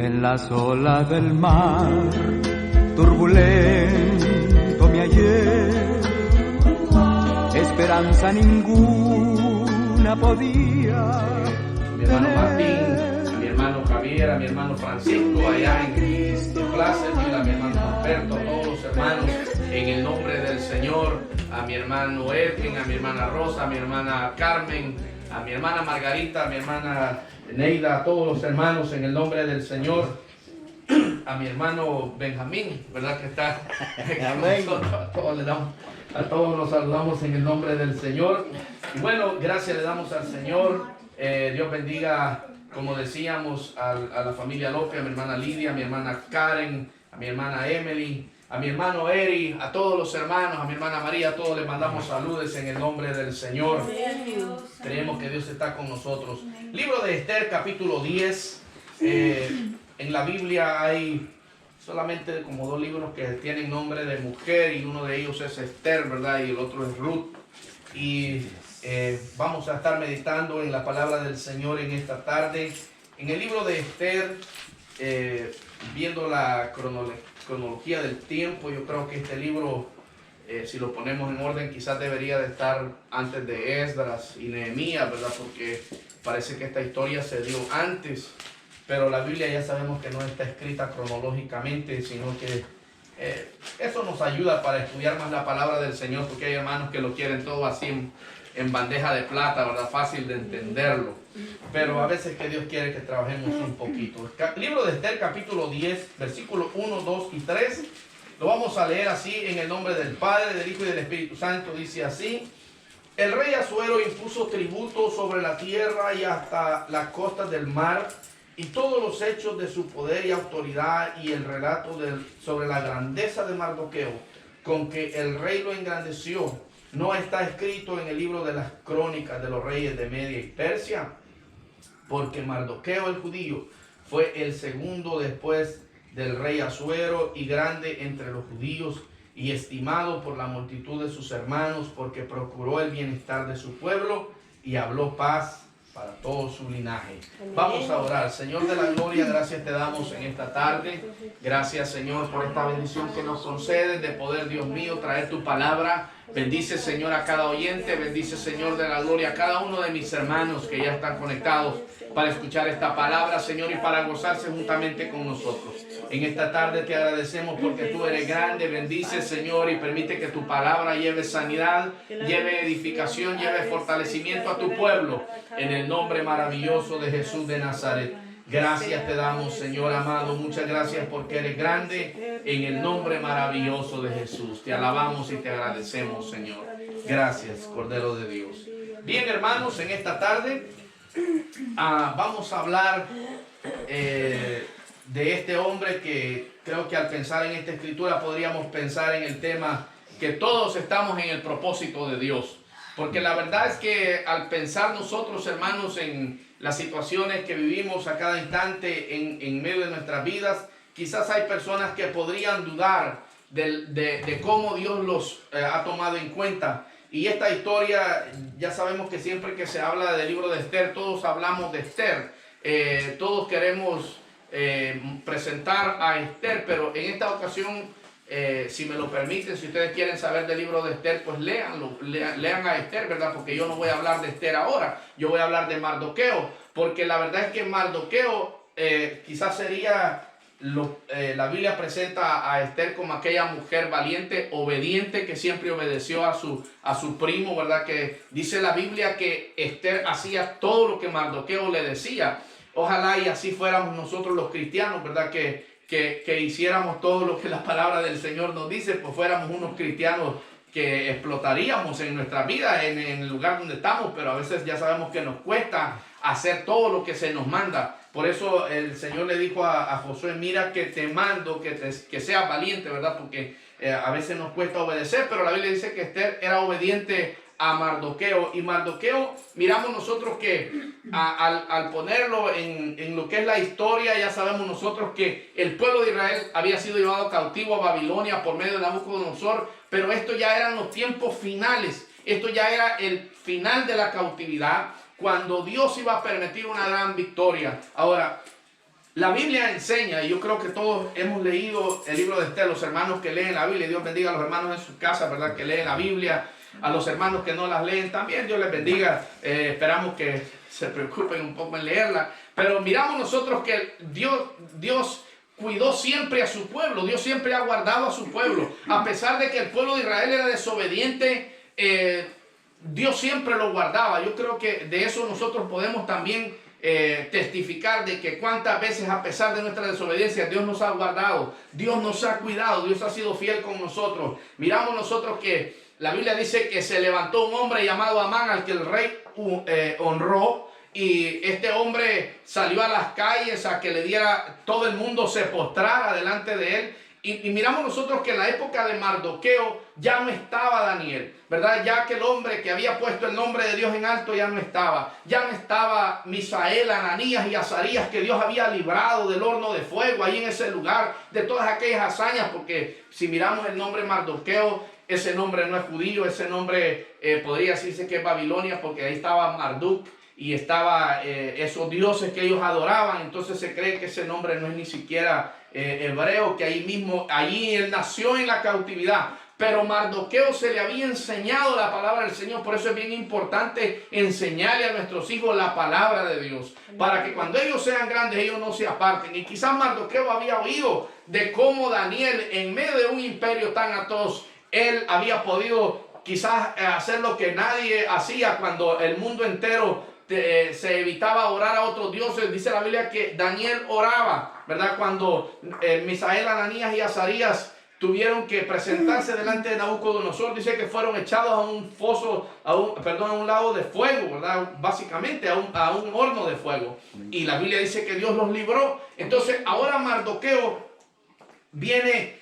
en las olas del mar, turbulento me hallé, esperanza ninguna podía. Mi hermano Martín, a mi hermano Javier, a mi hermano Francisco, allá en Plaza, a mi hermano Alberto, a todos los hermanos, en el nombre del Señor, a mi hermano Edwin, a mi hermana Rosa, a mi hermana Carmen, a mi hermana Margarita, a mi hermana Neida, a todos los hermanos en el nombre del Señor, a mi hermano Benjamín, ¿verdad que está con nosotros? A todos los saludamos en el nombre del Señor. Y bueno, gracias le damos al Señor. Dios bendiga, como decíamos, a la familia López, a mi hermana Lidia, a mi hermana Karen, a mi hermana Emily, a mi hermano Eri, a todos los hermanos, a mi hermana María, a todos les mandamos saludos en el nombre del Señor. Creemos que Dios está con nosotros. Libro de Esther, capítulo 10. En la Biblia hay solamente como 2 libros que tienen nombre de mujer, y uno de ellos es Esther, ¿verdad? Y el otro es Ruth. Y vamos a estar meditando en la palabra del Señor en esta tarde. En el libro de Esther, viendo la cronología del tiempo, yo creo que este libro, si lo ponemos en orden, quizás debería de estar antes de Esdras y Nehemías, ¿verdad? Porque parece que esta historia se dio antes, pero la Biblia ya sabemos que no está escrita cronológicamente, sino que eso nos ayuda para estudiar más la palabra del Señor, porque hay hermanos que lo quieren todo así en bandeja de plata, ¿verdad? Fácil de entenderlo. Pero a veces que Dios quiere que trabajemos un poquito. Libro de Esther, capítulo 10, versículos 1, 2 y 3. Lo vamos a leer así en el nombre del Padre, del Hijo y del Espíritu Santo. Dice así: el rey Asuero impuso tributo sobre la tierra y hasta las costas del mar, y todos los hechos de su poder y autoridad, y el relato sobre la grandeza de Mardoqueo, con que el rey lo engrandeció, no está escrito en el libro de las crónicas de los reyes de Media y Persia, porque Mardoqueo el judío fue el segundo después del rey Asuero, y grande entre los judíos, y estimado por la multitud de sus hermanos, porque procuró el bienestar de su pueblo y habló paz para todo su linaje. Vamos a orar. Señor de la gloria, gracias te damos en esta tarde. Gracias, Señor, por esta bendición que nos concedes de poder, Dios mío, traer tu palabra. Bendice, Señor, a cada oyente. Bendice, Señor de la gloria, a cada uno de mis hermanos que ya están conectados para escuchar esta palabra, Señor, y para gozarse juntamente con nosotros. En esta tarde te agradecemos porque tú eres grande. Bendice, Señor, y permite que tu palabra lleve sanidad, lleve edificación, lleve fortalecimiento a tu pueblo, en el nombre maravilloso de Jesús de Nazaret. Gracias te damos, Señor amado. Muchas gracias porque eres grande, en el nombre maravilloso de Jesús. Te alabamos y te agradecemos, Señor. Gracias, Cordero de Dios. Bien, hermanos, en esta tarde vamos a hablar de este hombre que creo que al pensar en esta escritura podríamos pensar en el tema que todos estamos en el propósito de Dios. Porque la verdad es que al pensar nosotros, hermanos, en las situaciones que vivimos a cada instante en medio de nuestras vidas, quizás hay personas que podrían dudar de cómo Dios los ha tomado en cuenta. Y esta historia, ya sabemos que siempre que se habla del libro de Esther, todos hablamos de Esther. Todos queremos presentar a Esther, pero en esta ocasión, si me lo permiten, si ustedes quieren saber del libro de Esther, pues léanlo, lean a Esther, ¿verdad? Porque yo no voy a hablar de Esther ahora, yo voy a hablar de Mardoqueo, porque la verdad es que Mardoqueo quizás sería, la Biblia presenta a Esther como aquella mujer valiente, obediente, que siempre obedeció a su primo, ¿verdad? Que dice la Biblia que Esther hacía todo lo que Mardoqueo le decía. Ojalá y así fuéramos nosotros los cristianos, ¿verdad? Que hiciéramos todo lo que la palabra del Señor nos dice, pues fuéramos unos cristianos que explotaríamos en nuestra vida, en el lugar donde estamos, pero a veces ya sabemos que nos cuesta hacer todo lo que se nos manda. Por eso el Señor le dijo a Josué: mira que te mando que seas valiente, ¿verdad? Porque a veces nos cuesta obedecer, pero la Biblia dice que Esther era obediente a Mardoqueo. Y Mardoqueo, miramos nosotros que al ponerlo en lo que es la historia, ya sabemos nosotros que el pueblo de Israel había sido llevado cautivo a Babilonia por medio de Nabucodonosor, pero esto ya eran los tiempos finales, esto ya era el final de la cautividad, cuando Dios iba a permitir una gran victoria. Ahora, La Biblia enseña, y yo creo que todos hemos leído el libro de Esther, los hermanos que leen la Biblia, Dios bendiga a los hermanos en su casa, ¿verdad? Que leen la Biblia, a los hermanos que no las leen también, Dios les bendiga. Esperamos que se preocupen un poco en leerla. Pero miramos nosotros que Dios cuidó siempre a su pueblo, Dios siempre ha guardado a su pueblo. A pesar de que el pueblo de Israel era desobediente, Dios siempre lo guardaba. Yo creo que de eso nosotros podemos también testificar de que cuántas veces a pesar de nuestra desobediencia Dios nos ha guardado, Dios nos ha cuidado, Dios ha sido fiel con nosotros. Miramos nosotros que la Biblia dice que se levantó un hombre llamado Amán al que el rey honró, y este hombre salió a las calles a que le diera, todo el mundo se postrara delante de él. Y miramos nosotros que en la época de Mardoqueo ya no estaba Daniel, ¿verdad? Ya que el hombre que había puesto el nombre de Dios en alto ya no estaba. Ya no estaba Misael, Ananías y Azarías, que Dios había librado del horno de fuego ahí en ese lugar, de todas aquellas hazañas, porque si miramos el nombre Mardoqueo, ese nombre no es judío, ese nombre podría decirse que es Babilonia, porque ahí estaba Marduk y estaba esos dioses que ellos adoraban. Entonces se cree que ese nombre no es ni siquiera hebreo, que allí él nació en la cautividad. Pero Mardoqueo se le había enseñado la palabra del Señor. Por eso es bien importante enseñarle a nuestros hijos la palabra de Dios, para que cuando ellos sean grandes ellos no se aparten. Y quizás Mardoqueo había oído de cómo Daniel, en medio de un imperio tan atroz, él había podido quizás hacer lo que nadie hacía cuando el mundo entero se evitaba orar a otros dioses. Dice la Biblia que Daniel oraba, ¿verdad? Cuando Misael, Ananías y Azarías tuvieron que presentarse delante de Nabucodonosor, dice que fueron echados a un foso, a un lago de fuego, ¿verdad? Básicamente a un horno de fuego. Y la Biblia dice que Dios los libró. Entonces ahora Mardoqueo viene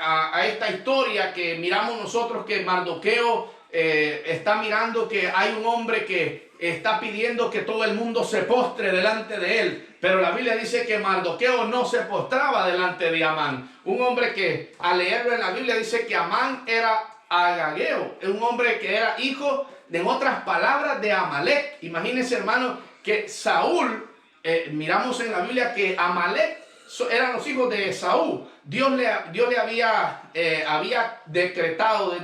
a esta historia que miramos nosotros, que Mardoqueo está mirando que hay un hombre que está pidiendo que todo el mundo se postre delante de él. Pero la Biblia dice que Mardoqueo no se postraba delante de Amán. Un hombre que al leerlo en la Biblia dice que Amán era agageo, un hombre que era hijo, en otras palabras, de Amalek. Imagínense, hermano, que Saúl, miramos en la Biblia que Amalek eran los hijos de Esaú. Dios le había decretado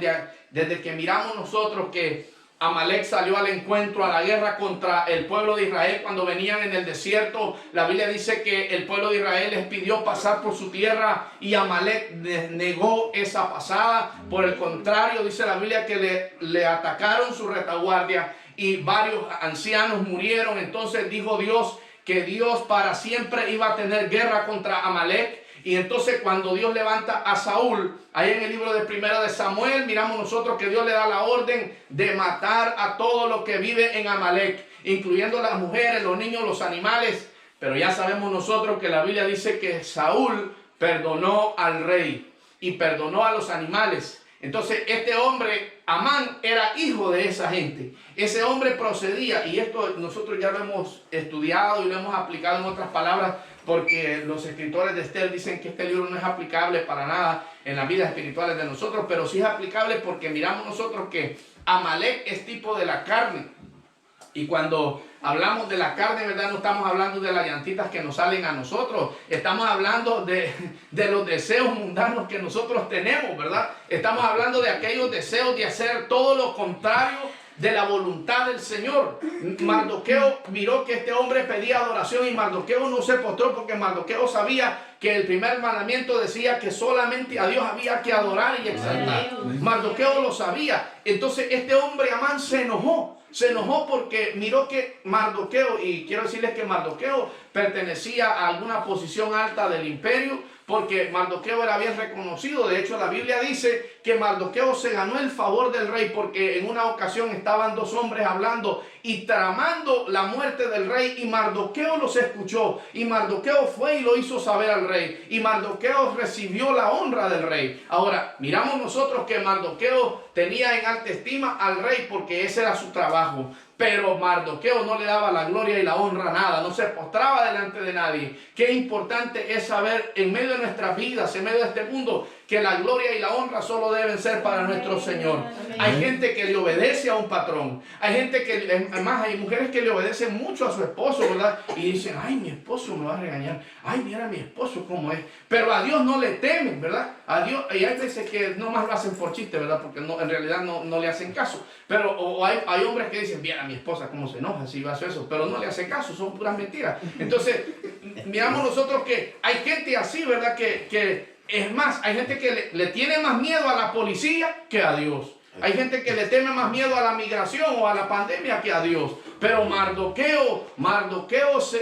desde que miramos nosotros que Amalek salió al encuentro, a la guerra contra el pueblo de Israel cuando venían en el desierto. La Biblia dice que el pueblo de Israel les pidió pasar por su tierra y Amalek negó esa pasada. Por el contrario, dice la Biblia que le atacaron su retaguardia y varios ancianos murieron. Entonces dijo Dios que Dios para siempre iba a tener guerra contra Amalek. Y entonces cuando Dios levanta a Saúl, ahí en el libro de Primera de Samuel, miramos nosotros que Dios le da la orden de matar a todo lo que vive en Amalek, incluyendo las mujeres, los niños, los animales. Pero ya sabemos nosotros que la Biblia dice que Saúl perdonó al rey y perdonó a los animales. Entonces este hombre, Amán, era hijo de esa gente. Ese hombre procedía, y esto nosotros ya lo hemos estudiado y lo hemos aplicado en otras palabras, porque los escritores de Esther dicen que este libro no es aplicable para nada en las vidas espirituales de nosotros, pero sí es aplicable porque miramos nosotros que Amalek es tipo de la carne. Y cuando hablamos de la carne, ¿verdad? No estamos hablando de las llantitas que nos salen a nosotros. Estamos hablando de los deseos mundanos que nosotros tenemos, ¿verdad? Estamos hablando de aquellos deseos de hacer todo lo contrario de la voluntad del Señor. Mardoqueo miró que este hombre pedía adoración y Mardoqueo no se postró porque Mardoqueo sabía que el primer mandamiento decía que solamente a Dios había que adorar y exaltar. Mardoqueo lo sabía. Entonces este hombre, Amán, se enojó. Se enojó porque miró que Mardoqueo, y quiero decirles que Mardoqueo pertenecía a alguna posición alta del imperio, porque Mardoqueo era bien reconocido. De hecho, la Biblia dice que Mardoqueo se ganó el favor del rey porque en una ocasión estaban dos hombres hablando y tramando la muerte del rey, y Mardoqueo los escuchó, y Mardoqueo fue y lo hizo saber al rey, y Mardoqueo recibió la honra del rey. Ahora, miramos nosotros que Mardoqueo tenía en alta estima al rey porque ese era su trabajo. Pero Mardoqueo no le daba la gloria y la honra a nada, no se postraba delante de nadie. Qué importante es saber en medio de nuestras vidas, en medio de este mundo, que la gloria y la honra solo deben ser para nuestro Señor. Hay gente que le obedece a un patrón. Hay gente que, además hay mujeres que le obedecen mucho a su esposo, ¿verdad? Y dicen, ay, mi esposo me va a regañar. Ay, mira mi esposo cómo es. Pero a Dios no le temen, ¿verdad? A Dios, y hay veces que nomás lo hacen por chiste, ¿verdad? Porque no, en realidad no le hacen caso. Pero o hay hombres que dicen, mira mi esposa cómo se enoja si va a hacer eso. Pero no le hace caso, son puras mentiras. Entonces, miramos nosotros que hay gente así, ¿verdad? Que es más, hay gente que le tiene más miedo a la policía que a Dios. Hay gente que le teme más miedo a la migración o a la pandemia que a Dios. Pero Mardoqueo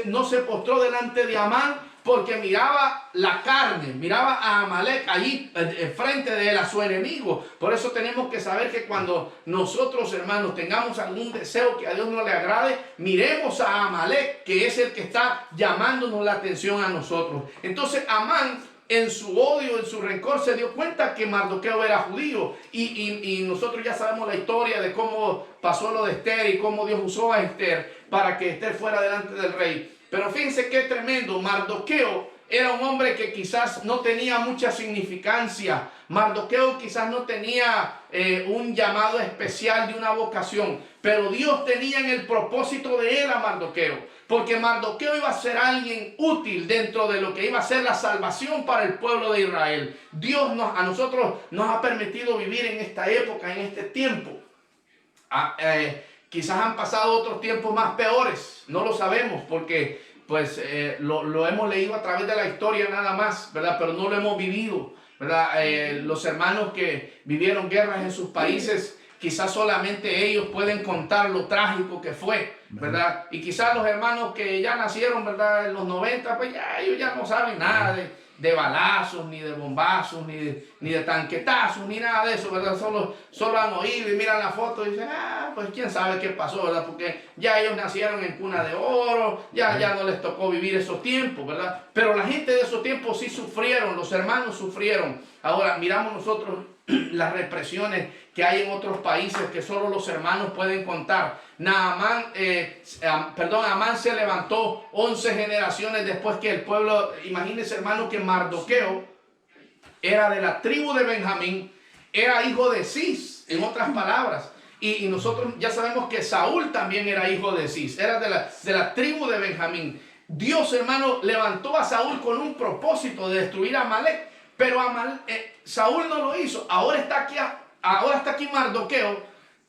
no se postró delante de Amán porque miraba la carne, miraba a Amalek allí frente de él, a su enemigo. Por eso tenemos que saber que cuando nosotros, hermanos, tengamos algún deseo que a Dios no le agrade, miremos a Amalek, que es el que está llamándonos la atención a nosotros. Entonces Amán, en su odio, en su rencor, se dio cuenta que Mardoqueo era judío. Y nosotros ya sabemos la historia de cómo pasó lo de Esther y cómo Dios usó a Esther para que Esther fuera delante del rey. Pero fíjense qué tremendo. Mardoqueo era un hombre que quizás no tenía mucha significancia. Mardoqueo quizás no tenía un llamado especial de una vocación. Pero Dios tenía en el propósito de él a Mardoqueo. Porque Mardoqueo iba a ser alguien útil dentro de lo que iba a ser la salvación para el pueblo de Israel. Dios a nosotros nos ha permitido vivir en esta época, en este tiempo. Quizás han pasado otros tiempos más peores, no lo sabemos porque pues lo hemos leído a través de la historia nada más, ¿verdad? Pero no lo hemos vivido, ¿verdad? Los hermanos que vivieron guerras en sus países, quizás solamente ellos pueden contar lo trágico que fue, ¿verdad? Y quizás los hermanos que ya nacieron, ¿verdad? En los 90, pues ya ellos ya no saben nada de balazos, ni de bombazos, ni de tanquetazos, ni nada de eso, ¿verdad? Solo han oído y miran la foto y dicen, pues quién sabe qué pasó, ¿verdad? Porque ya ellos nacieron en cuna de oro, ya no les tocó vivir esos tiempos, ¿verdad? Pero la gente de esos tiempos sí sufrieron, los hermanos sufrieron. Ahora miramos nosotros las represiones que hay en otros países que solo los hermanos pueden contar. Amán se levantó 11 generaciones después que el pueblo, imagínense hermano que Mardoqueo era de la tribu de Benjamín, era hijo de Cis, en otras palabras. Y nosotros ya sabemos que Saúl también era hijo de Cis, era de la tribu de Benjamín. Dios, hermano, levantó a Saúl con un propósito de destruir a Amalek, pero Saúl no lo hizo. Ahora está aquí Mardoqueo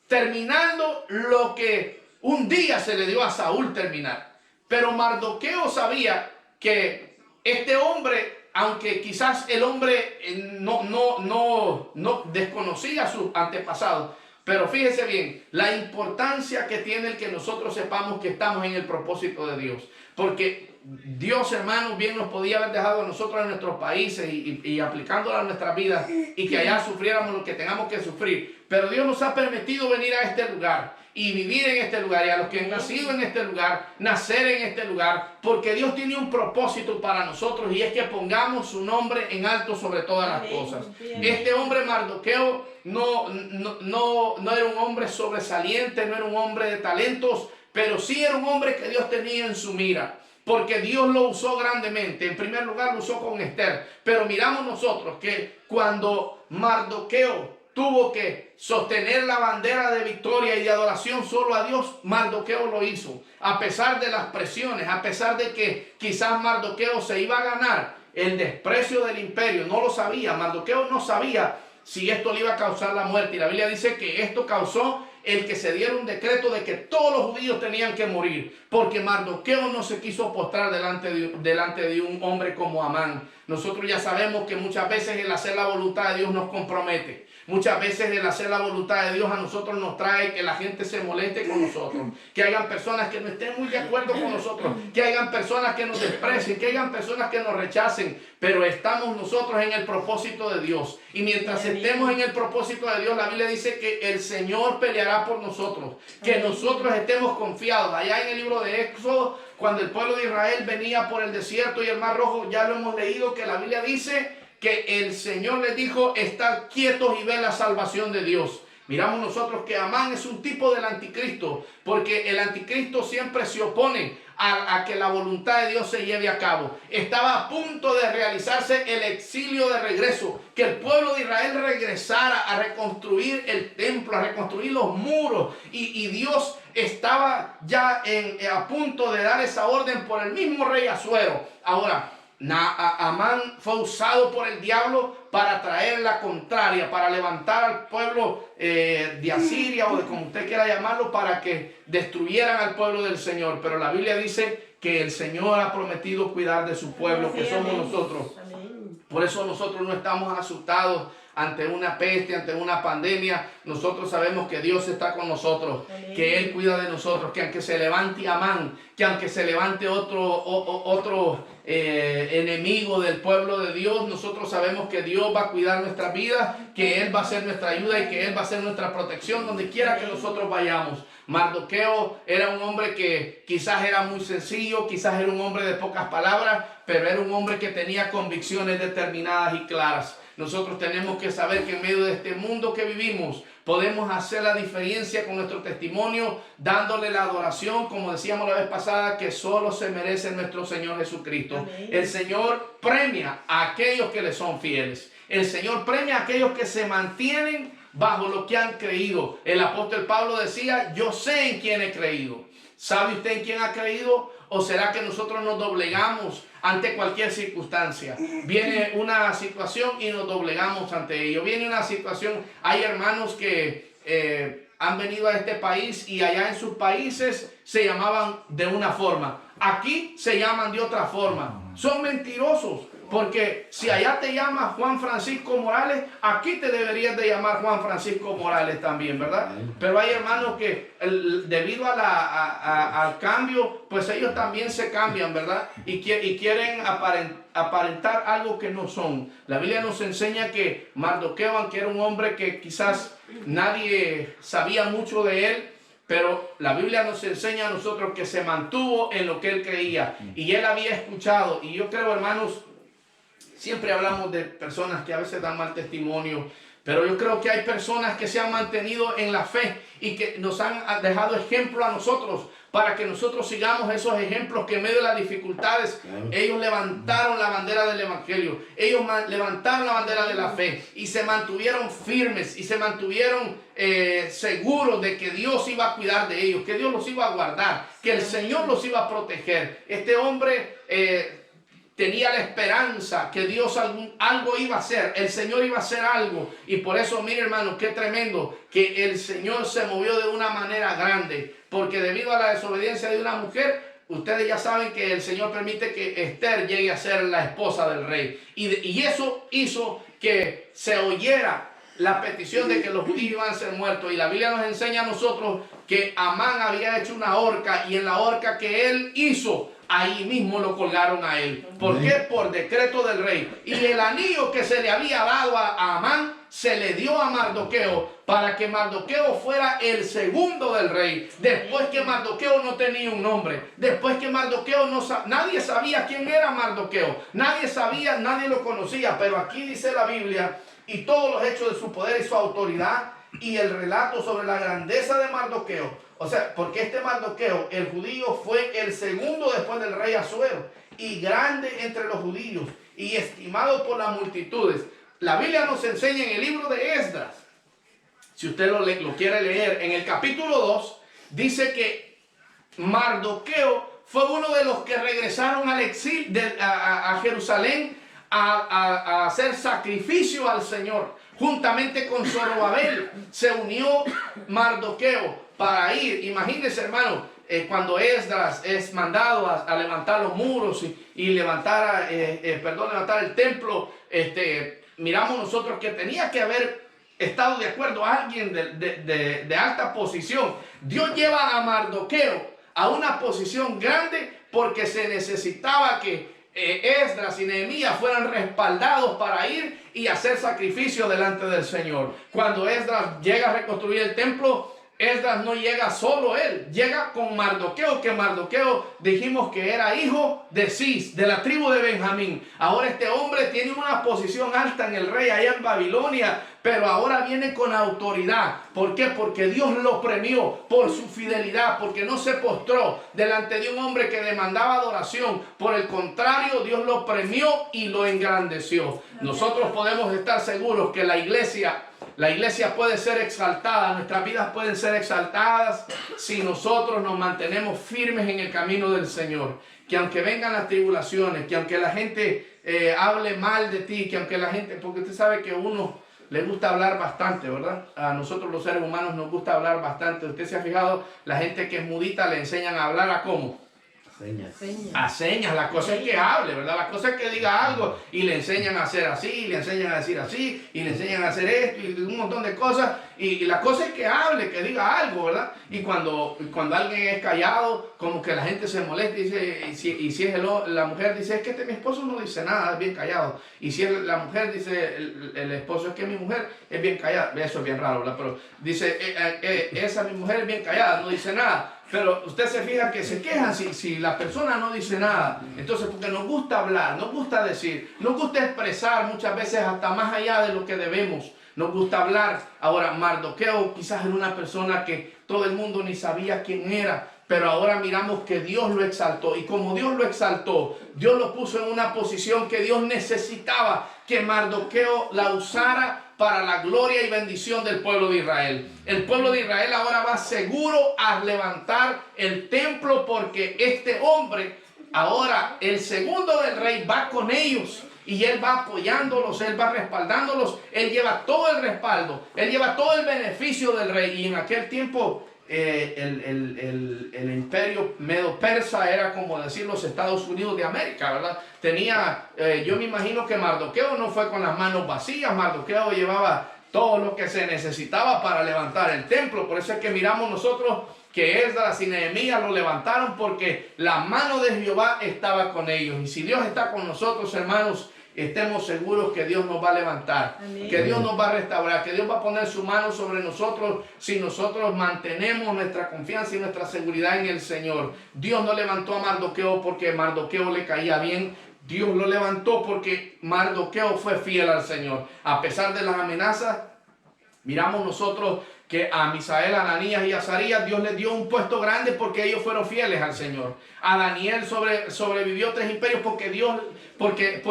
terminando lo que un día se le dio a Saúl terminar. Pero Mardoqueo sabía que este hombre, aunque quizás el hombre no desconocía a sus antepasados, pero fíjese bien la importancia que tiene el que nosotros sepamos que estamos en el propósito de Dios. Porque Dios, hermanos, bien nos podía haber dejado a nosotros en nuestros países y aplicándolo a nuestras vidas y que allá sufriéramos lo que tengamos que sufrir. Pero Dios nos ha permitido venir a este lugar y vivir en este lugar, y a los que han nacido en este lugar, nacer en este lugar, porque Dios tiene un propósito para nosotros, y es que pongamos su nombre en alto sobre todas las cosas. Este hombre Mardoqueo no era un hombre sobresaliente, no era un hombre de talentos, pero sí era un hombre que Dios tenía en su mira, porque Dios lo usó grandemente. En primer lugar lo usó con Esther, pero miramos nosotros que cuando Mardoqueo tuvo que sostener la bandera de victoria y de adoración solo a Dios, Mardoqueo lo hizo. A pesar de las presiones, a pesar de que quizás Mardoqueo se iba a ganar el desprecio del imperio, no lo sabía. Mardoqueo no sabía si esto le iba a causar la muerte. Y la Biblia dice que esto causó el que se diera un decreto de que todos los judíos tenían que morir, porque Mardoqueo no se quiso postrar delante de un hombre como Amán. Nosotros ya sabemos que muchas veces el hacer la voluntad de Dios nos compromete. Muchas veces el hacer la voluntad de Dios a nosotros nos trae que la gente se moleste con nosotros, que hayan personas que no estén muy de acuerdo con nosotros, que hayan personas que nos desprecien, que hayan personas que nos rechacen, pero estamos nosotros en el propósito de Dios. Y mientras estemos en el propósito de Dios, la Biblia dice que el Señor peleará por nosotros, que nosotros estemos confiados. Allá en el libro de Éxodo, cuando el pueblo de Israel venía por el desierto y el Mar Rojo, ya lo hemos leído, que la Biblia dice que el Señor les dijo: estad quietos y ver la salvación de Dios. Miramos nosotros que Amán es un tipo del anticristo, porque el anticristo siempre se opone a que la voluntad de Dios se lleve a cabo. Estaba a punto de realizarse el exilio de regreso, que el pueblo de Israel regresara a reconstruir el templo, a reconstruir los muros, y Dios estaba ya a punto de dar esa orden por el mismo rey Asuero. Ahora, Amán fue usado por el diablo para traer la contraria, para levantar al pueblo de Asiria, o de como usted quiera llamarlo, para que destruyeran al pueblo del Señor. Pero la Biblia dice que el Señor ha prometido cuidar de su pueblo, que somos nosotros. Por eso nosotros no estamos asustados ante una peste, ante una pandemia. Nosotros sabemos que Dios está con nosotros, que Él cuida de nosotros, que aunque se levante Amán, que aunque se levante otro enemigo del pueblo de Dios, nosotros sabemos que Dios va a cuidar nuestras vidas, que Él va a ser nuestra ayuda y que Él va a ser nuestra protección donde quiera que nosotros vayamos. Mardoqueo era un hombre que quizás era muy sencillo, quizás era un hombre de pocas palabras, pero era un hombre que tenía convicciones determinadas y claras. Nosotros tenemos que saber que en medio de este mundo que vivimos podemos hacer la diferencia con nuestro testimonio, dándole la adoración, como decíamos la vez pasada, que solo se merece nuestro Señor Jesucristo. Amén. El Señor premia a aquellos que le son fieles. El Señor premia a aquellos que se mantienen bajo lo que han creído. El apóstol Pablo decía: yo sé en quién he creído. ¿Sabe usted en quién ha creído? ¿O será que nosotros nos doblegamos ante cualquier circunstancia? Viene una situación y nos doblegamos ante ello. Viene una situación. Hay hermanos que han venido a este país y allá en sus países se llamaban de una forma. Aquí se llaman de otra forma. Son mentirosos. Porque si allá te llamas Juan Francisco Morales, aquí te deberías de llamar Juan Francisco Morales también, ¿verdad? Pero hay hermanos que debido al cambio, pues ellos también se cambian, ¿verdad? Y quieren aparentar algo que no son. La Biblia nos enseña que Mardoqueo, aunque era un hombre que quizás nadie sabía mucho de él, pero la Biblia nos enseña a nosotros que se mantuvo en lo que él creía. Y él había escuchado. Y yo creo, hermanos, siempre hablamos de personas que a veces dan mal testimonio, pero yo creo que hay personas que se han mantenido en la fe y que nos han dejado ejemplo a nosotros para que nosotros sigamos esos ejemplos, que en medio de las dificultades ellos levantaron la bandera del evangelio, ellos levantaron la bandera de la fe y se mantuvieron firmes y se mantuvieron seguros de que Dios iba a cuidar de ellos, que Dios los iba a guardar, que el Señor los iba a proteger. Este hombre tenía la esperanza que Dios algo iba a hacer, el Señor iba a hacer algo. Y por eso, mire hermano, qué tremendo que el Señor se movió de una manera grande, porque debido a la desobediencia de una mujer, ustedes ya saben que el Señor permite que Esther llegue a ser la esposa del rey. Y eso hizo que se oyera la petición de que los judíos iban a ser muertos. Y la Biblia nos enseña a nosotros que Amán había hecho una horca, y en la horca que él hizo, ahí mismo lo colgaron a él. ¿Por qué? Por decreto del rey. Y el anillo que se le había dado a Amán se le dio a Mardoqueo para que Mardoqueo fuera el segundo del rey. Después que Mardoqueo no tenía un nombre. Después que Mardoqueo nadie sabía quién era Mardoqueo. Nadie sabía, nadie lo conocía. Pero aquí dice la Biblia, y todos los hechos de su poder y su autoridad, y el relato sobre la grandeza de Mardoqueo. O sea, porque este Mardoqueo, el judío, fue el segundo después del rey Asuero, y grande entre los judíos, y estimado por las multitudes. La Biblia nos enseña en el libro de Esdras, si usted lo quiere leer, en el capítulo 2, dice que Mardoqueo fue uno de los que regresaron al exilio a Jerusalén a hacer sacrificio al Señor. Juntamente con Zorobabel se unió Mardoqueo para ir. Imagínense, hermano, cuando Esdras es mandado a levantar los muros y levantar el templo, miramos nosotros que tenía que haber estado de acuerdo a alguien de alta posición. Dios lleva a Mardoqueo a una posición grande porque se necesitaba que Esdras y Nehemías fueran respaldados para ir y hacer sacrificio delante del Señor. Cuando Esdras llega a reconstruir el templo, Esdras no llega solo él, llega con Mardoqueo, que Mardoqueo dijimos que era hijo de Cis, de la tribu de Benjamín. Ahora este hombre tiene una posición alta en el rey allá en Babilonia, pero ahora viene con autoridad. ¿Por qué? Porque Dios lo premió por su fidelidad, porque no se postró delante de un hombre que demandaba adoración. Por el contrario, Dios lo premió y lo engrandeció. Nosotros podemos estar seguros que la iglesia puede ser exaltada, nuestras vidas pueden ser exaltadas si nosotros nos mantenemos firmes en el camino del Señor. Que aunque vengan las tribulaciones, que aunque la gente hable mal de ti, que aunque la gente, porque usted sabe que a uno le gusta hablar bastante, ¿verdad? A nosotros los seres humanos nos gusta hablar bastante. Usted se ha fijado, la gente que es mudita le enseñan a hablar a cómo. A señas, la cosa es que hable, ¿verdad? La cosa es que diga algo y le enseñan a hacer así, le enseñan a decir así, y le enseñan a hacer esto y un montón de cosas. Y la cosa es que hable, que diga algo, ¿verdad? Y cuando alguien es callado, como que la gente se molesta y dice, y si es la mujer dice, es que mi esposo no dice nada, es bien callado. Y si la mujer dice, el esposo, es que mi mujer es bien callada, eso es bien raro, ¿verdad? Pero dice, esa mi mujer es bien callada, no dice nada. Pero usted se fija que se quejan si la persona no dice nada. Entonces, porque nos gusta hablar, nos gusta decir, nos gusta expresar muchas veces hasta más allá de lo que debemos. Nos gusta hablar. Ahora, Mardoqueo quizás era una persona que todo el mundo ni sabía quién era. Pero ahora miramos que Dios lo exaltó. Y como Dios lo exaltó, Dios lo puso en una posición que Dios necesitaba que Mardoqueo la usara para la gloria y bendición del pueblo de Israel. El pueblo de Israel ahora va seguro a levantar el templo porque este hombre, ahora el segundo del rey, va con ellos. Y él va apoyándolos, él va respaldándolos, él lleva todo el respaldo, él lleva todo el beneficio del rey. Y en aquel tiempo el imperio medo-persa era como decir los Estados Unidos de América, ¿verdad? Yo me imagino que Mardoqueo no fue con las manos vacías. Mardoqueo llevaba todo lo que se necesitaba para levantar el templo. Por eso es que miramos nosotros que Esdras y Nehemías lo levantaron, porque la mano de Jehová estaba con ellos. Y si Dios está con nosotros, hermanos, estemos seguros que Dios nos va a levantar. Amén. Que Dios nos va a restaurar, que Dios va a poner su mano sobre nosotros si nosotros mantenemos nuestra confianza y nuestra seguridad en el Señor. Dios no levantó a Mardoqueo porque Mardoqueo le caía bien. Dios lo levantó porque Mardoqueo fue fiel al Señor. A pesar de las amenazas, miramos nosotros que a Misael, a Ananías y a Azarías Dios les dio un puesto grande porque ellos fueron fieles al Señor. A Daniel sobrevivió 3 imperios porque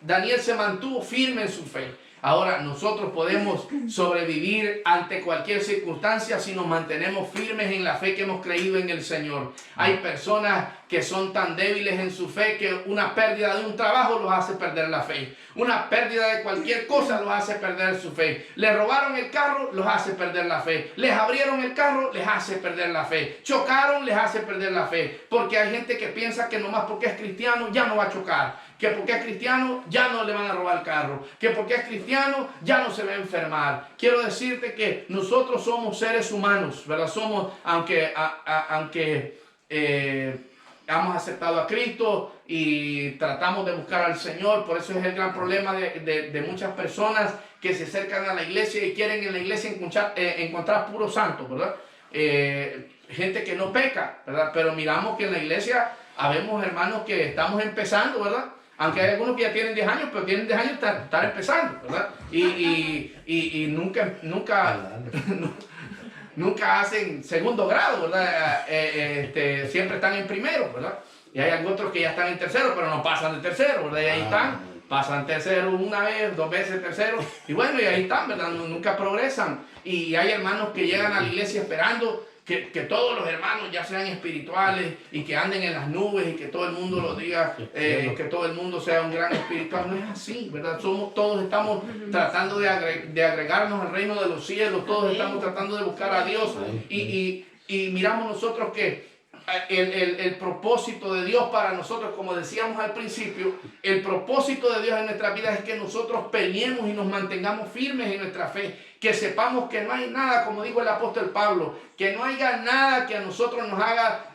Daniel se mantuvo firme en su fe. Ahora nosotros podemos sobrevivir ante cualquier circunstancia si nos mantenemos firmes en la fe que hemos creído en el Señor. Hay personas que son tan débiles en su fe que una pérdida de un trabajo los hace perder la fe. Una pérdida de cualquier cosa los hace perder su fe. Les robaron el carro, los hace perder la fe. Les abrieron el carro, les hace perder la fe. Chocaron, les hace perder la fe. Porque hay gente que piensa que nomás porque es cristiano ya no va a chocar. Que porque es cristiano ya no le van a robar el carro. Que porque es cristiano ya no se va a enfermar. Quiero decirte que nosotros somos seres humanos, ¿verdad? Somos, aunque hemos aceptado a Cristo y tratamos de buscar al Señor. Por eso es el gran problema de muchas personas que se acercan a la iglesia y quieren en la iglesia encontrar puros santos, ¿verdad? Gente que no peca, ¿verdad? Pero miramos que en la iglesia habemos hermanos que estamos empezando, ¿verdad? Aunque hay algunos que ya tienen 10 años, pero tienen 10 años de estar empezando, ¿verdad? Y nunca hacen segundo grado, ¿verdad? Siempre están en primero, ¿verdad? Y hay otros que ya están en tercero, pero no pasan de tercero, ¿verdad? Y ahí están, pasan tercero una vez, 2 veces tercero, y bueno, y ahí están, ¿verdad? Nunca progresan. Y hay hermanos que llegan a la iglesia esperando que todos los hermanos ya sean espirituales y que anden en las nubes y que todo el mundo lo diga, que todo el mundo sea un gran espiritual. No es así, ¿verdad? Todos estamos tratando de agregarnos al reino de los cielos, todos estamos tratando de buscar a Dios y miramos nosotros que el propósito de Dios para nosotros, como decíamos al principio, el propósito de Dios en nuestras vidas es que nosotros peleemos y nos mantengamos firmes en nuestra fe, que sepamos que no hay nada, como dijo el apóstol Pablo, que no haya nada que a nosotros nos haga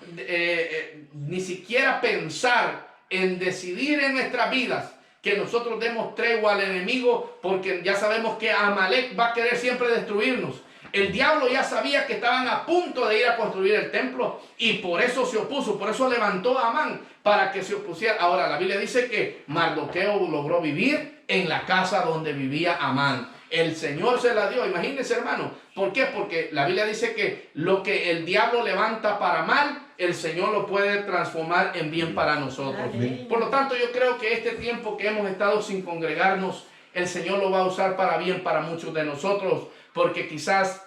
ni siquiera pensar en decidir en nuestras vidas que nosotros demos tregua al enemigo, porque ya sabemos que Amalek va a querer siempre destruirnos. El diablo ya sabía que estaban a punto de ir a construir el templo y por eso se opuso, por eso levantó a Amán para que se opusiera. Ahora la Biblia dice que Mardoqueo logró vivir en la casa donde vivía Amán. El Señor se la dio, imagínense, hermano. ¿Por qué? Porque la Biblia dice que lo que el diablo levanta para mal, el Señor lo puede transformar en bien para nosotros. Amén. Por lo tanto, yo creo que este tiempo que hemos estado sin congregarnos, el Señor lo va a usar para bien para muchos de nosotros, porque quizás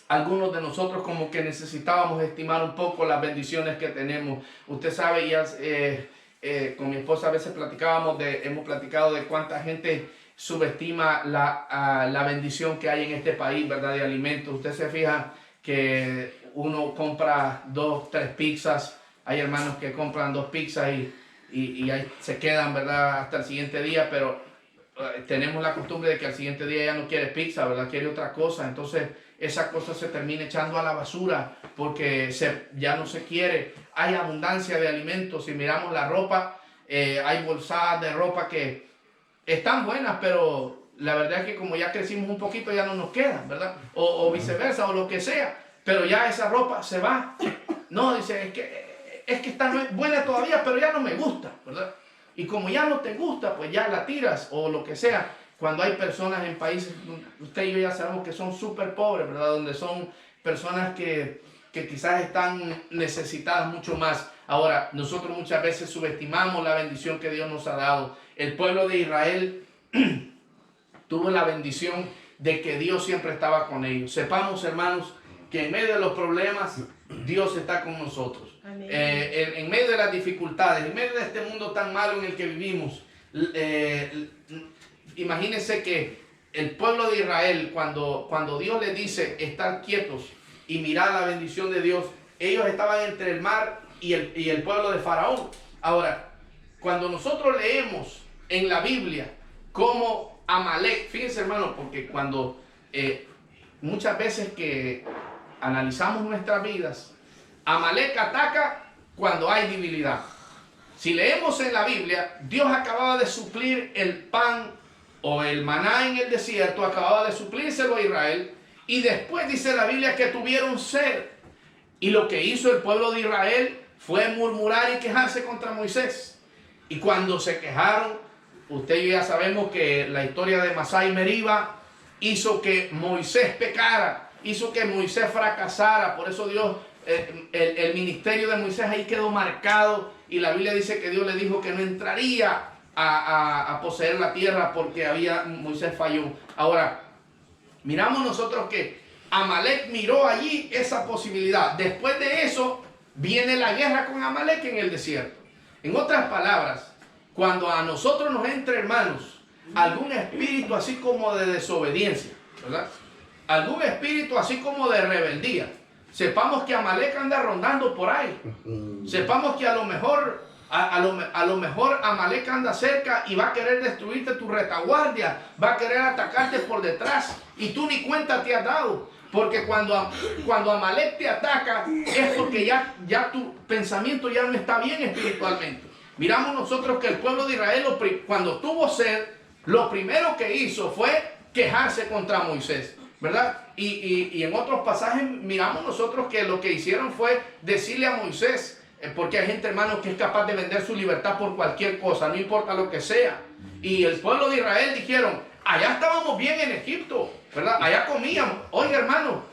algunos de nosotros como que necesitábamos estimar un poco las bendiciones que tenemos. Usted sabe, ya con mi esposa a veces hemos platicado de cuánta gente subestima la bendición que hay en este país, ¿verdad? De alimentos. Usted se fija que uno compra 2, 3 pizzas. Hay hermanos que compran 2 pizzas y ahí se quedan, ¿verdad? Hasta el siguiente día, pero tenemos la costumbre de que al siguiente día ya no quiere pizza, ¿verdad? Quiere otra cosa. Entonces esa cosa se termina echando a la basura porque ya no se quiere. Hay abundancia de alimentos. Si miramos la ropa, hay bolsadas de ropa que están buenas, pero la verdad es que como ya crecimos un poquito ya no nos quedan, ¿verdad? O viceversa, o lo que sea. Pero ya esa ropa se va. No, dice, es que está buena todavía, pero ya no me gusta, ¿verdad? Y como ya no te gusta, pues ya la tiras o lo que sea. Cuando hay personas en países, usted y yo ya sabemos que son súper pobres, ¿verdad? Donde son personas que quizás están necesitadas mucho más. Ahora, nosotros muchas veces subestimamos la bendición que Dios nos ha dado. El pueblo de Israel tuvo la bendición de que Dios siempre estaba con ellos. Sepamos, hermanos, que en medio de los problemas, Dios está con nosotros. En medio de las dificultades, en medio de este mundo tan malo en el que vivimos, imagínense que el pueblo de Israel, cuando Dios les dice estar quietos y mirar la bendición de Dios, ellos estaban entre el mar y el pueblo de Faraón. Ahora, cuando nosotros leemos en la Biblia cómo Amalek, fíjense, hermano, porque cuando muchas veces que analizamos nuestras vidas, Amalek ataca cuando hay debilidad. Si leemos en la Biblia, Dios acababa de suplir el pan o el maná en el desierto, acababa de suplírselo a Israel, y después dice la Biblia que tuvieron sed. Y lo que hizo el pueblo de Israel fue murmurar y quejarse contra Moisés. Y cuando se quejaron, usted y yo ya sabemos que la historia de Masá y Meriba hizo que Moisés pecara, hizo que Moisés fracasara. Por eso Dios, el ministerio de Moisés ahí quedó marcado, y la Biblia dice que Dios le dijo que no entraría a poseer la tierra porque Moisés falló. Ahora, miramos nosotros que Amalek miró allí esa posibilidad. Después de eso viene la guerra con Amalek en el desierto. En otras palabras, cuando a nosotros nos entra, hermanos, algún espíritu así como de desobediencia, ¿verdad? Algún espíritu así como de rebeldía, sepamos que Amalek anda rondando por ahí. Sepamos que a lo mejor Amalek anda cerca y va a querer destruirte tu retaguardia, va a querer atacarte por detrás y tú ni cuenta te has dado. Porque cuando Amalek te ataca es porque ya tu pensamiento ya no está bien espiritualmente. Miramos nosotros que el pueblo de Israel cuando tuvo sed, lo primero que hizo fue quejarse contra Moisés, ¿verdad? Y en otros pasajes miramos nosotros que lo que hicieron fue decirle a Moisés, porque hay gente, hermano, que es capaz de vender su libertad por cualquier cosa, no importa lo que sea. Y el pueblo de Israel dijeron, allá estábamos bien en Egipto, ¿verdad? Allá comíamos. Oiga, hermano,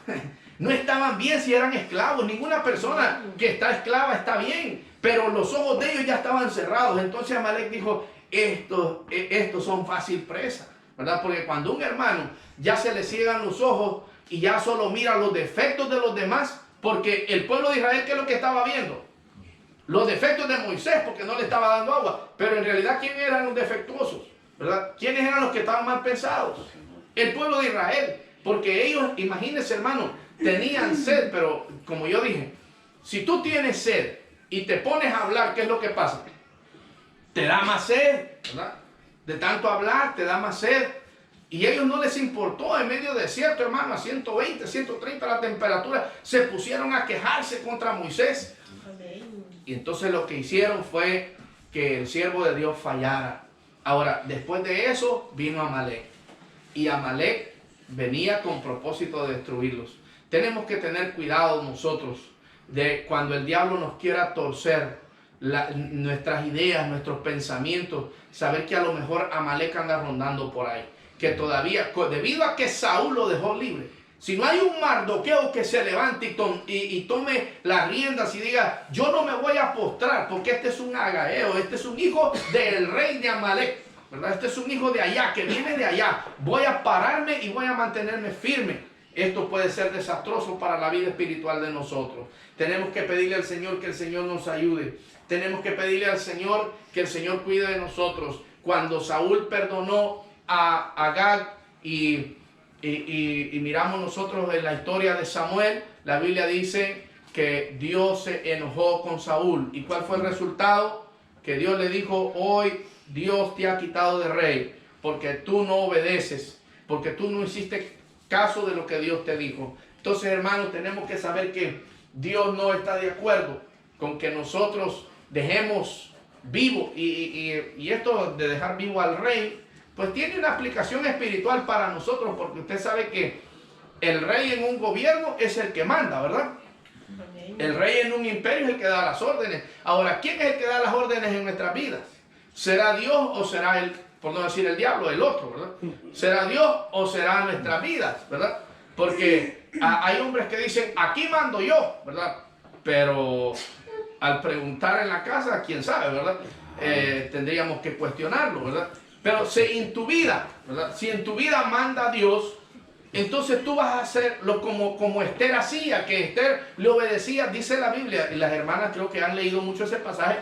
no estaban bien si eran esclavos. Ninguna persona que está esclava está bien, pero los ojos de ellos ya estaban cerrados. Entonces Amalek dijo, estos son fácil presa, ¿verdad? Porque cuando un hermano ya se le ciegan los ojos y ya solo mira los defectos de los demás, porque el pueblo de Israel, ¿qué es lo que estaba viendo? Los defectos de Moisés, porque no le estaba dando agua. Pero en realidad, ¿quiénes eran los defectuosos? ¿Verdad? ¿Quiénes eran los que estaban mal pensados? El pueblo de Israel. Porque ellos, imagínense, hermano, tenían sed, pero como yo dije, si tú tienes sed y te pones a hablar, ¿qué es lo que pasa? Te da más sed, ¿verdad? De tanto hablar, te da más sed. Y a ellos no les importó, en medio del desierto, hermano, a 120, 130 la temperatura, se pusieron a quejarse contra Moisés. Y entonces lo que hicieron fue que el siervo de Dios fallara. Ahora, después de eso, vino Amalek. Y Amalek venía con propósito de destruirlos. Tenemos que tener cuidado nosotros de cuando el diablo nos quiera torcer nuestras ideas, nuestros pensamientos, saber que a lo mejor Amalek anda rondando por ahí, que todavía, debido a que Saúl lo dejó libre, si no hay un Mardoqueo que se levante y tome las riendas y diga, yo no me voy a postrar porque este es un agageo, este es un hijo del rey de Amalek, ¿verdad? Este es un hijo de allá, que viene de allá, voy a pararme y voy a mantenerme firme. Esto puede ser desastroso para la vida espiritual de nosotros. Tenemos que pedirle al Señor que el Señor nos ayude. Tenemos que pedirle al Señor que el Señor cuide de nosotros. Cuando Saúl perdonó a Agag y miramos nosotros en la historia de Samuel, la Biblia dice que Dios se enojó con Saúl. ¿Y cuál fue el resultado? Que Dios le dijo, hoy Dios te ha quitado de rey porque tú no obedeces, porque tú no hiciste caso de lo que Dios te dijo. Entonces, hermanos, tenemos que saber que Dios no está de acuerdo con que nosotros dejemos vivo. Y esto de dejar vivo al rey, pues tiene una aplicación espiritual para nosotros, porque usted sabe que el rey en un gobierno es el que manda, ¿verdad? El rey en un imperio es el que da las órdenes. Ahora, ¿quién es el que da las órdenes en nuestras vidas? ¿Será Dios o será el, por no decir el diablo, el otro, ¿verdad? ¿Será Dios o será nuestras vidas, verdad? Porque hay hombres que dicen, aquí mando yo, ¿verdad? Pero al preguntar en la casa, quién sabe, ¿verdad? Tendríamos que cuestionarlo, ¿verdad? Pero si en tu vida, ¿verdad? Si en tu vida manda Dios, entonces tú vas a hacerlo como Esther hacía, que Esther le obedecía, dice la Biblia, y las hermanas creo que han leído mucho ese pasaje,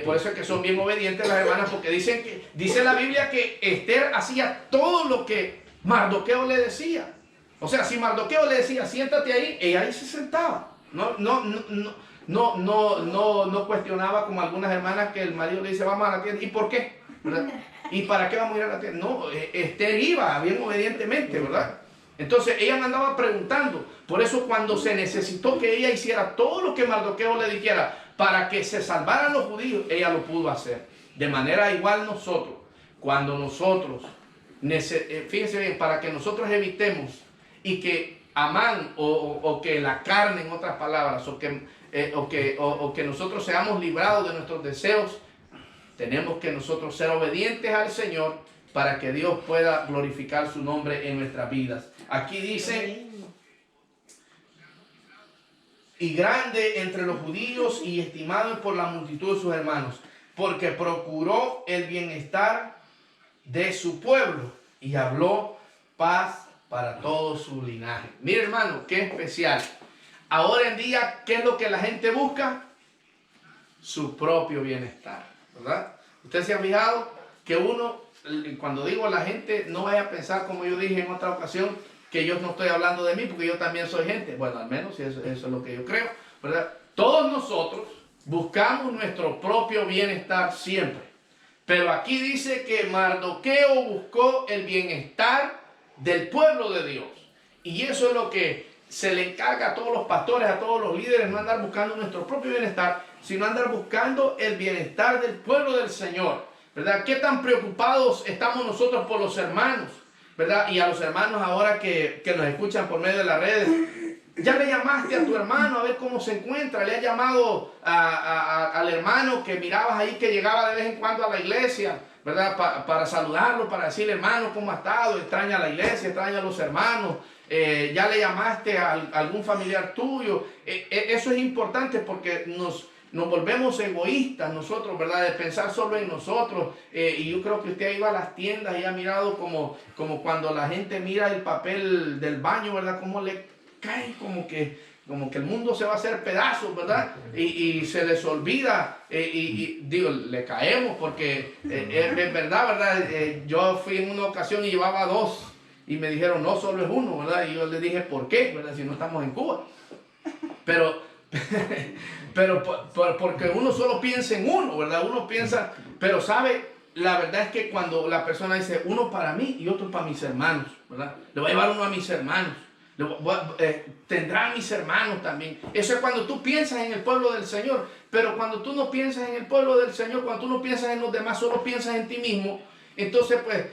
por eso es que son bien obedientes las hermanas, porque dice la Biblia que Esther hacía todo lo que Mardoqueo le decía. O sea, si Mardoqueo le decía, siéntate ahí, ella ahí se sentaba. No cuestionaba como algunas hermanas que el marido le dice, vamos a la tienda, ¿y por qué? ¿Verdad? ¿Y para qué vamos a ir a la tienda? No, Esther iba bien obedientemente, ¿verdad? Entonces ella me andaba preguntando. Por eso cuando se necesitó que ella hiciera todo lo que Mardoqueo le dijera para que se salvaran los judíos, ella lo pudo hacer. De manera igual nosotros, cuando nosotros, fíjense bien, para que nosotros evitemos y que Amán o que la carne, en otras palabras, o que nosotros seamos librados de nuestros deseos, tenemos que nosotros ser obedientes al Señor para que Dios pueda glorificar su nombre en nuestras vidas. Aquí dice, y grande entre los judíos y estimado por la multitud de sus hermanos, porque procuró el bienestar de su pueblo y habló paz para todo su linaje. Mire, hermano, qué especial. Ahora en día, ¿qué es lo que la gente busca? Su propio bienestar, ¿verdad? Usted se ha fijado que uno, cuando digo la gente, no vaya a pensar, como yo dije en otra ocasión, que yo no estoy hablando de mí porque yo también soy gente. Bueno, al menos eso es lo que yo creo, ¿verdad? Todos nosotros buscamos nuestro propio bienestar siempre. Pero aquí dice que Mardoqueo buscó el bienestar del pueblo de Dios. Y eso es lo que se le encarga a todos los pastores, a todos los líderes, no andar buscando nuestro propio bienestar, sino andar buscando el bienestar del pueblo del Señor, ¿verdad? ¿Qué tan preocupados estamos nosotros por los hermanos, ¿verdad? Y a los hermanos ahora que nos escuchan por medio de las redes, ya le llamaste a tu hermano a ver cómo se encuentra, le has llamado al hermano que mirabas ahí que llegaba de vez en cuando a la iglesia, ¿verdad? Para saludarlo, para decirle, hermano, ¿cómo ha estado? Extraña la iglesia, extraña a los hermanos. Ya le llamaste a algún familiar tuyo. Eso es importante porque nos volvemos egoístas nosotros, ¿verdad? De pensar solo en nosotros. Y yo creo que usted ha ido a las tiendas y ha mirado como cuando la gente mira el papel del baño, ¿verdad? Cómo le cae como que el mundo se va a hacer pedazos, ¿verdad? Y se les olvida, digo, le caemos porque es verdad, yo fui en una ocasión y llevaba 2 y me dijeron, no, solo es 1, ¿verdad? Y yo les dije, ¿por qué? ¿Verdad? Si no estamos en Cuba. Pero porque uno solo piensa en uno, ¿verdad? Uno piensa, pero sabe, la verdad es que cuando la persona dice, uno para mí y otro para mis hermanos, ¿verdad? Le voy a llevar uno a mis hermanos. Tendrá mis hermanos también. Eso es cuando tú piensas en el pueblo del Señor. Pero cuando tú no piensas en el pueblo del Señor, cuando tú no piensas en los demás, solo piensas en ti mismo, entonces pues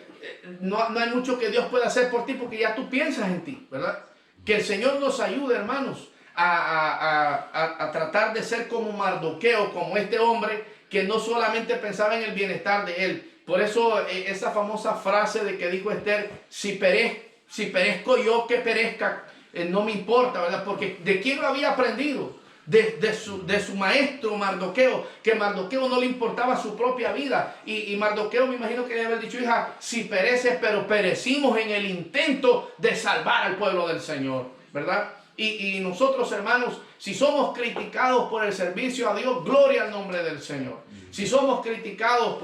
no hay mucho que Dios pueda hacer por ti porque ya tú piensas en ti, ¿verdad? Que el Señor nos ayude, hermanos, a tratar de ser como Mardoqueo, como este hombre que no solamente pensaba en el bienestar de él. Por eso esa famosa frase de que dijo Esther, si perezco yo, que perezca, no me importa, ¿verdad? Porque ¿de quién lo había aprendido? De su maestro Mardoqueo, que Mardoqueo no le importaba su propia vida. Y Mardoqueo me imagino que debe haber dicho, hija, si pereces, pero perecimos en el intento de salvar al pueblo del Señor, ¿verdad? Y nosotros, hermanos, si somos criticados por el servicio a Dios, gloria al nombre del Señor. Si somos criticados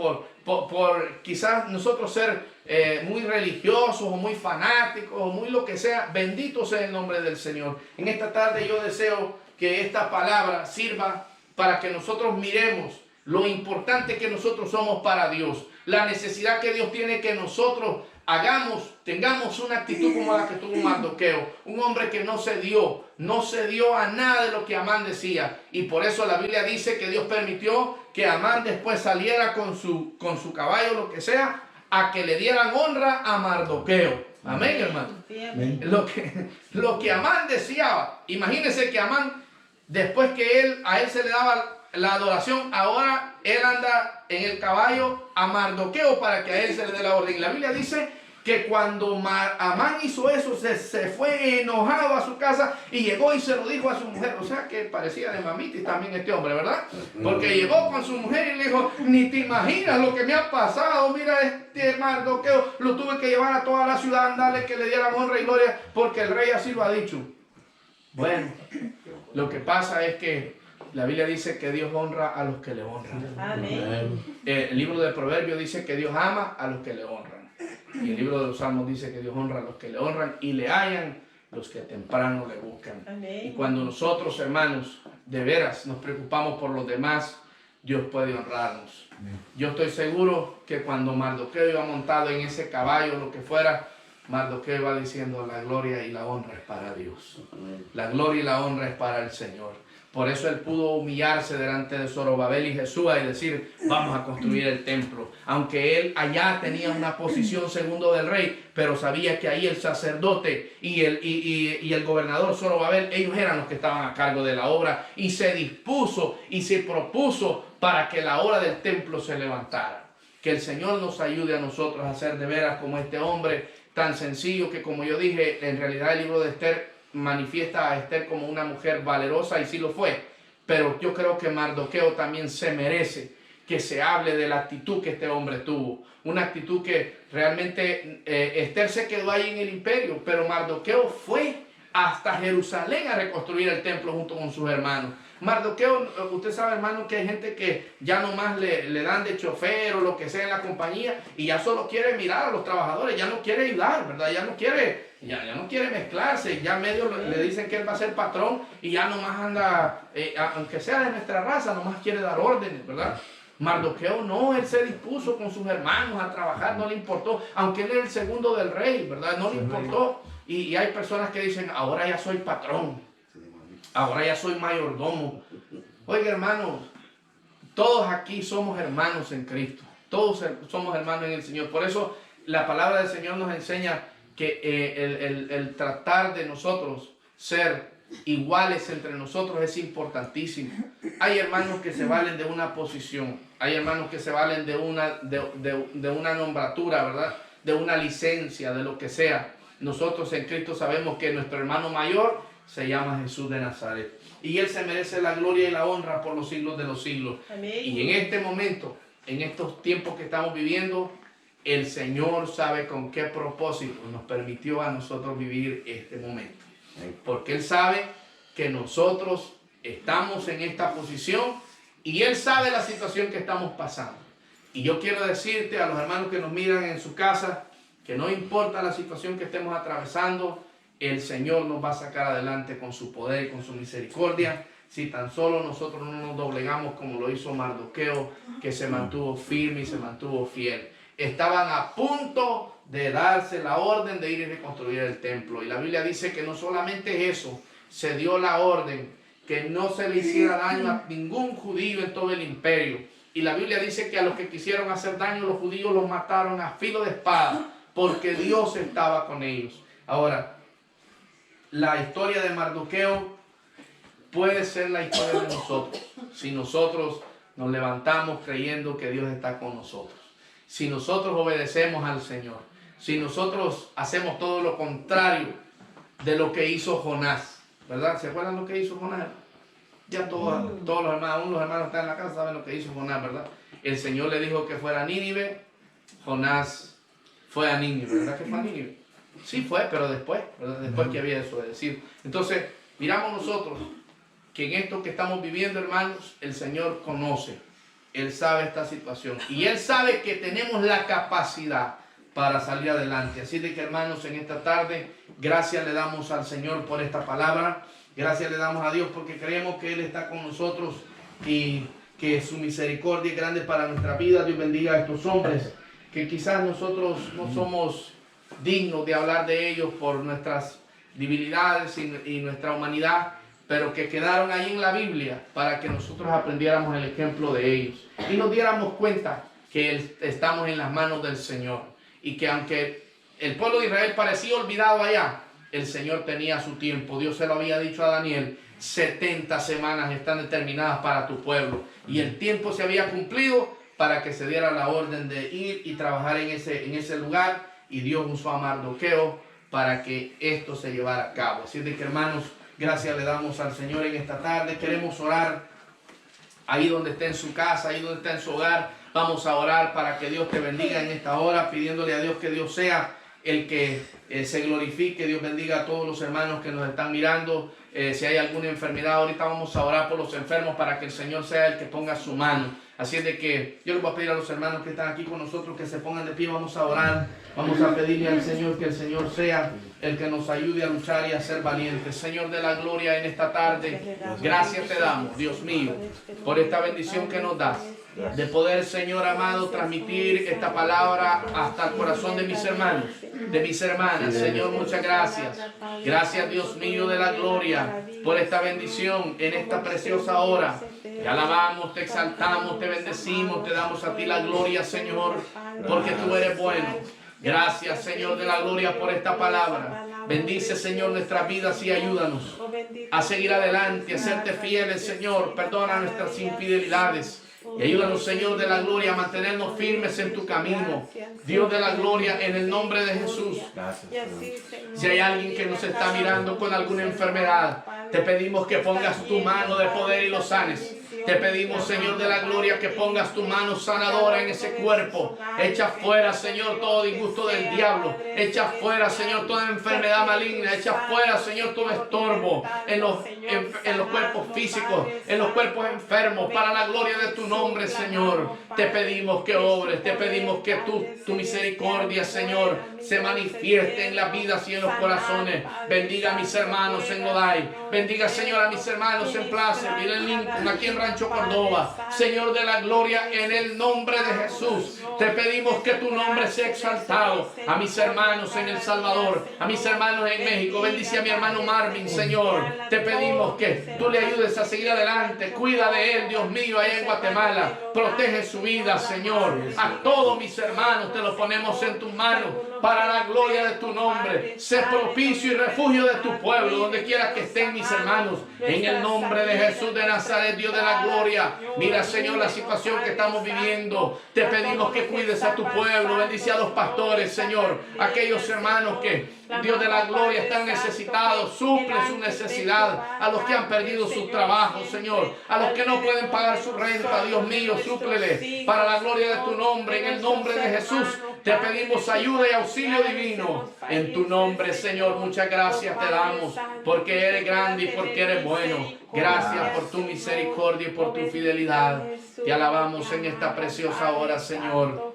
por quizás nosotros ser muy religiosos o muy fanáticos o muy lo que sea, bendito sea el nombre del Señor. En esta tarde yo deseo que esta palabra sirva para que nosotros miremos lo importante que nosotros somos para Dios, la necesidad que Dios tiene que nosotros tengamos una actitud como la que tuvo Mardoqueo, un hombre que no se dio a nada de lo que Amán decía, y por eso la Biblia dice que Dios permitió que Amán después saliera con su caballo, lo que sea, a que le dieran honra a Mardoqueo. Amén, hermano. Amén. Lo que Amán deseaba, imagínense que Amán, después que a él se le daba la adoración, ahora él anda en el caballo a Mardoqueo para que a él se le dé la orden. La Biblia dice que cuando Amán hizo eso, se fue enojado a su casa y llegó y se lo dijo a su mujer. O sea que parecía de mamitis también este hombre, ¿verdad? Porque llegó con su mujer y le dijo, ni te imaginas lo que me ha pasado. Mira, este Mardoqueo lo tuve que llevar a toda la ciudad, andarle que le dieran honra y gloria, porque el rey así lo ha dicho. Bueno, lo que pasa es que la Biblia dice que Dios honra a los que le honran. Amén. El libro de Proverbios dice que Dios ama a los que le honran. Y el libro de los Salmos dice que Dios honra a los que le honran y le hallan los que temprano le buscan. Amén. Y cuando nosotros, hermanos, de veras nos preocupamos por los demás, Dios puede honrarnos. Amén. Yo estoy seguro que cuando Mardoqueo iba montado en ese caballo, lo que fuera, Mardoqueo iba diciendo, la gloria y la honra es para Dios. Amén. La gloria y la honra es para el Señor. Por eso él pudo humillarse delante de Zorobabel y Jesúa y decir, vamos a construir el templo. Aunque él allá tenía una posición segundo del rey, pero sabía que ahí el sacerdote y el gobernador Zorobabel, ellos eran los que estaban a cargo de la obra, y se dispuso y se propuso para que la obra del templo se levantara. Que el Señor nos ayude a nosotros a ser de veras como este hombre tan sencillo que, como yo dije, en realidad el libro de Esther manifiesta a Esther como una mujer valerosa, y sí lo fue, pero yo creo que Mardoqueo también se merece que se hable de la actitud que este hombre tuvo, una actitud que realmente Esther se quedó ahí en el imperio, pero Mardoqueo fue hasta Jerusalén a reconstruir el templo junto con sus hermanos. Mardoqueo, usted sabe, hermano, que hay gente que ya nomás le dan de chofer o lo que sea en la compañía y ya solo quiere mirar a los trabajadores, ya no quiere ayudar, ¿verdad? Ya no quiere mezclarse, ya medio le dicen que él va a ser patrón y ya nomás anda, aunque sea de nuestra raza, nomás quiere dar órdenes, ¿verdad? Mardoqueo no, él se dispuso con sus hermanos a trabajar, no le importó, aunque él era el segundo del rey, ¿verdad? No le importó. Y hay personas que dicen, ahora ya soy patrón, ahora ya soy mayordomo. Oiga, hermanos, todos aquí somos hermanos en Cristo, todos somos hermanos en el Señor. Por eso la palabra del Señor nos enseña que el tratar de nosotros ser iguales entre nosotros es importantísimo. Hay hermanos que se valen de una posición, hay hermanos que se valen de una nombratura, ¿verdad? De una licencia, de lo que sea. Nosotros en Cristo sabemos que nuestro hermano mayor se llama Jesús de Nazaret. Y Él se merece la gloria y la honra por los siglos de los siglos. Amén. Y en este momento, en estos tiempos que estamos viviendo, el Señor sabe con qué propósito nos permitió a nosotros vivir este momento. Porque Él sabe que nosotros estamos en esta posición y Él sabe la situación que estamos pasando. Y yo quiero decirte a los hermanos que nos miran en su casa, que no importa la situación que estemos atravesando, el Señor nos va a sacar adelante con su poder y con su misericordia, si tan solo nosotros no nos doblegamos como lo hizo Mardoqueo, que se mantuvo firme y se mantuvo fiel. Estaban a punto de darse la orden de ir y reconstruir el templo. Y la Biblia dice que no solamente eso, se dio la orden que no se le hiciera daño a ningún judío en todo el imperio. Y la Biblia dice que a los que quisieron hacer daño, los judíos los mataron a filo de espada, porque Dios estaba con ellos. Ahora, la historia de Mardoqueo puede ser la historia de nosotros, si nosotros nos levantamos creyendo que Dios está con nosotros, si nosotros obedecemos al Señor, si nosotros hacemos todo lo contrario de lo que hizo Jonás, ¿verdad? ¿Se acuerdan lo que hizo Jonás? Ya todos los hermanos, los hermanos que están en la casa saben lo que hizo Jonás, ¿verdad? El Señor le dijo que fuera a Nínive, Jonás fue a Nínive, ¿verdad que fue a Nínive? Sí fue, pero después, ¿verdad? Después que había eso de decir. Entonces, miramos nosotros que en esto que estamos viviendo, hermanos, el Señor conoce, Él sabe esta situación y Él sabe que tenemos la capacidad para salir adelante. Así de que, hermanos, en esta tarde, gracias le damos al Señor por esta palabra. Gracias le damos a Dios porque creemos que Él está con nosotros y que su misericordia es grande para nuestra vida. Dios bendiga a estos hombres que quizás nosotros no somos dignos de hablar de ellos por nuestras debilidades y nuestra humanidad, pero que quedaron ahí en la Biblia para que nosotros aprendiéramos el ejemplo de ellos y nos diéramos cuenta que estamos en las manos del Señor y que aunque el pueblo de Israel parecía olvidado allá, el Señor tenía su tiempo. Dios se lo había dicho a Daniel: 70 semanas están determinadas para tu pueblo. Y el tiempo se había cumplido para que se diera la orden de ir y trabajar en ese lugar. Y Dios usó a Mardoqueo para que esto se llevara a cabo. Así de que, hermanos, gracias le damos al Señor en esta tarde. Queremos orar ahí donde esté en su casa, ahí donde está en su hogar. Vamos a orar para que Dios te bendiga en esta hora, pidiéndole a Dios que Dios sea el que se glorifique. Dios bendiga a todos los hermanos que nos están mirando. Si hay alguna enfermedad, ahorita vamos a orar por los enfermos para que el Señor sea el que ponga su mano. Así es de que yo les voy a pedir a los hermanos que están aquí con nosotros que se pongan de pie. Vamos a orar, vamos a pedirle al Señor que el Señor sea el que nos ayude a luchar y a ser valientes. Señor de la gloria, en esta tarde, gracias te damos, Dios mío, por esta bendición que nos das, de poder, Señor amado, transmitir esta palabra hasta el corazón de mis hermanos, de mis hermanas. Señor, muchas gracias. Gracias, Dios mío de la gloria, por esta bendición en esta preciosa hora. Te alabamos, te exaltamos, te bendecimos, te damos a ti la gloria, Señor, porque tú eres bueno. Gracias, Señor de la gloria, por esta palabra. Bendice, Señor, nuestras vidas y ayúdanos a seguir adelante, a serte fieles, Señor. Perdona nuestras infidelidades. Y ayúdanos, Señor de la gloria, a mantenernos firmes en tu camino. Dios de la gloria, en el nombre de Jesús. Si hay alguien que nos está mirando con alguna enfermedad, te pedimos que pongas tu mano de poder y lo sanes. Te pedimos, Señor de la gloria, que pongas tu mano sanadora en ese cuerpo. Echa fuera, Señor, todo disgusto del diablo. Echa fuera, Señor, toda enfermedad maligna. Echa fuera, Señor, todo estorbo en los cuerpos físicos, en los cuerpos enfermos, para la gloria de tu nombre, Señor. Te pedimos que obres, te pedimos que tu misericordia, Señor, se manifieste en las vidas y en los corazones. Bendiga a mis hermanos en Noday. Bendiga, Señor, a mis hermanos en Placerville, en Lincoln, aquí en Rancho Córdoba. Señor de la gloria, en el nombre de Jesús, te pedimos que tu nombre sea exaltado. A mis hermanos en El Salvador, a mis hermanos en México. Bendice a mi hermano Marvin, Señor. Te pedimos que tú le ayudes a seguir adelante. Cuida de él, Dios mío, allá en Guatemala. Protege su vida, Señor. A todos mis hermanos te los ponemos en tus manos, para la gloria de tu nombre. Sé propicio y refugio de tu pueblo, donde quiera que estén mis hermanos. En el nombre de Jesús de Nazaret, Dios de la gloria. Mira, Señor, la situación que estamos viviendo. Te pedimos que cuides a tu pueblo. Bendice a los pastores, Señor. Aquellos hermanos que, Dios de la gloria, están necesitados. Suple su necesidad. A los que han perdido sus trabajos, Señor. A los que no pueden pagar su renta, Dios mío, súplele para la gloria de tu nombre. En el nombre de Jesús te pedimos ayuda y auxilio divino. En tu nombre, Señor, muchas gracias te damos, porque eres grande y porque eres bueno. Gracias por tu misericordia y por tu fidelidad. Te alabamos en esta preciosa hora, Señor.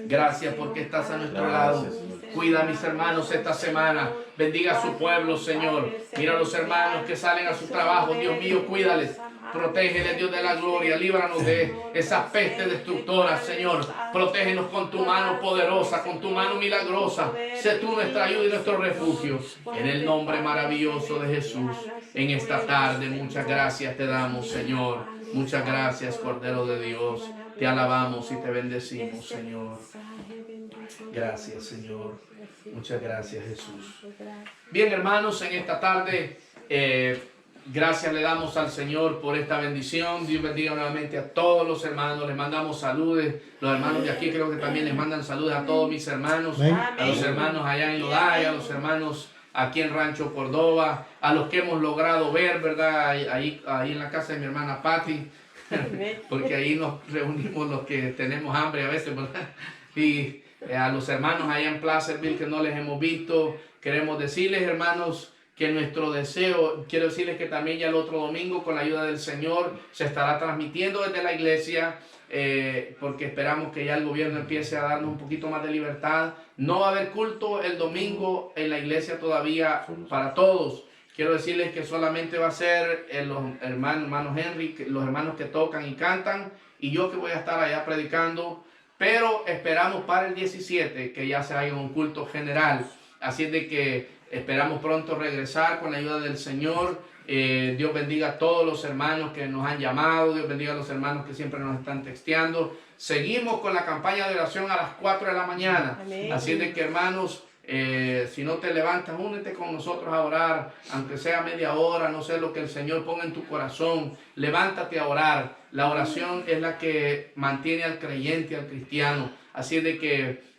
Gracias porque estás a nuestro lado. Cuida a mis hermanos esta semana. Bendiga a su pueblo, Señor. Mira a los hermanos que salen a su trabajo. Dios mío, cuídales. Protégele, Dios de la gloria. Líbranos de esa peste destructora, Señor. Protégenos con tu mano poderosa, con tu mano milagrosa. Sé tú nuestra ayuda y nuestro refugio. En el nombre maravilloso de Jesús. En esta tarde, muchas gracias te damos, Señor. Muchas gracias, Cordero de Dios. Te alabamos y te bendecimos, Señor. Gracias, Señor. Muchas gracias, Jesús. Bien, hermanos, en esta tarde, gracias le damos al Señor por esta bendición. Dios bendiga nuevamente a todos los hermanos. Les mandamos saludos. Los hermanos de aquí creo que también les mandan saludos a todos mis hermanos. A los hermanos allá en Lodaya, a los hermanos aquí en Rancho Córdoba, a los que hemos logrado ver, ¿verdad? Ahí en la casa de mi hermana Patti, porque ahí nos reunimos los que tenemos hambre a veces, ¿verdad? Y a los hermanos allá en Placerville que no les hemos visto, queremos decirles, hermanos, que nuestro deseo, quiero decirles que también ya el otro domingo, con la ayuda del Señor, se estará transmitiendo desde la iglesia, porque esperamos que ya el gobierno empiece a darnos un poquito más de libertad. No va a haber culto el domingo en la iglesia todavía para todos. Quiero decirles que solamente va a ser los hermanos Henry, los hermanos que tocan y cantan, y yo que voy a estar allá predicando. Pero esperamos para el 17 que ya se haga un culto general. Así es de que esperamos pronto regresar con la ayuda del Señor. Dios bendiga a todos los hermanos que nos han llamado. Dios bendiga a los hermanos que siempre nos están texteando. Seguimos con la campaña de oración a las 4 de la mañana. Amén. Así es de que, hermanos, si no te levantas, únete con nosotros a orar, aunque sea media hora, no sé lo que el Señor ponga en tu corazón. Levántate a orar. La oración es la que mantiene al creyente, al cristiano. Así es de que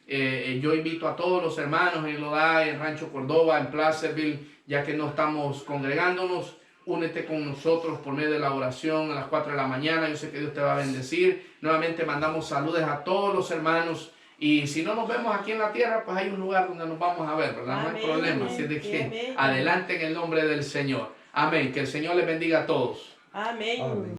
yo invito a todos los hermanos en Lodaya, en Rancho Córdoba, en Placerville, ya que no estamos congregándonos, únete con nosotros por medio de la oración a las 4 de la mañana. Yo sé que Dios te va a bendecir. Nuevamente mandamos saludos a todos los hermanos. Y si no nos vemos aquí en la tierra, pues hay un lugar donde nos vamos a ver, ¿verdad? No hay problema. Así es de que adelante en el nombre del Señor. Amén. Que el Señor les bendiga a todos. Amén.